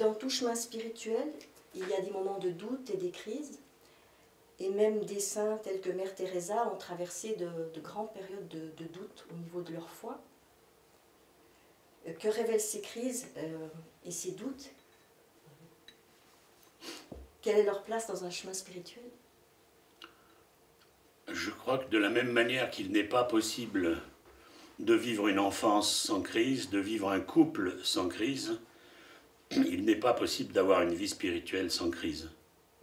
dans tout chemin spirituel, il y a des moments de doute et des crises, et même des saints tels que Mère Teresa ont traversé de grandes périodes de doute au niveau de leur foi. Que révèlent ces crises et ces doutes? Quelle est leur place dans un chemin spirituel? Je crois que de la même manière qu'il n'est pas possible de vivre une enfance sans crise, de vivre un couple sans crise, il n'est pas possible d'avoir une vie spirituelle sans crise.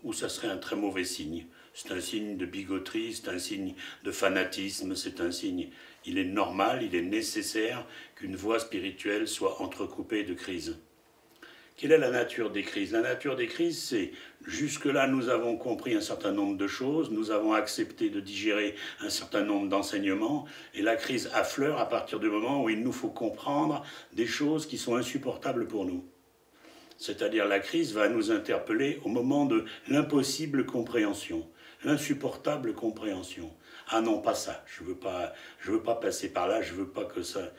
Ou ça serait un très mauvais signe. C'est un signe de bigoterie, c'est un signe de fanatisme, c'est un signe... Il est normal, il est nécessaire qu'une voie spirituelle soit entrecoupée de crises. Quelle est la nature des crises? La nature des crises, c'est jusque-là, nous avons compris un certain nombre de choses, nous avons accepté de digérer un certain nombre d'enseignements, et la crise affleure à partir du moment où il nous faut comprendre des choses qui sont insupportables pour nous. C'est-à-dire la crise va nous interpeller au moment de l'impossible compréhension, l'insupportable compréhension. Ah non, pas ça, je veux pas passer par là, je veux pas que ça...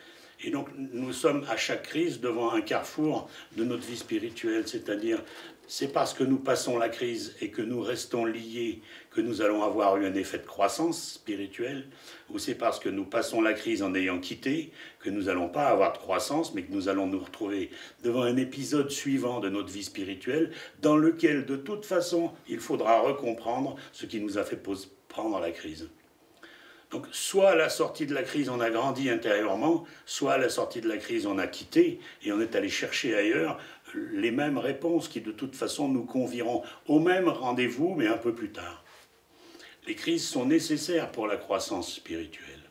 Et donc nous sommes à chaque crise devant un carrefour de notre vie spirituelle, c'est-à-dire c'est parce que nous passons la crise et que nous restons liés que nous allons avoir eu un effet de croissance spirituelle, ou c'est parce que nous passons la crise en ayant quitté que nous n'allons pas avoir de croissance, mais que nous allons nous retrouver devant un épisode suivant de notre vie spirituelle dans lequel de toute façon il faudra recomprendre ce qui nous a fait prendre la crise. Donc, soit à la sortie de la crise, on a grandi intérieurement, soit à la sortie de la crise, on a quitté et on est allé chercher ailleurs les mêmes réponses qui, de toute façon, nous convieront au même rendez-vous, mais un peu plus tard. Les crises sont nécessaires pour la croissance spirituelle.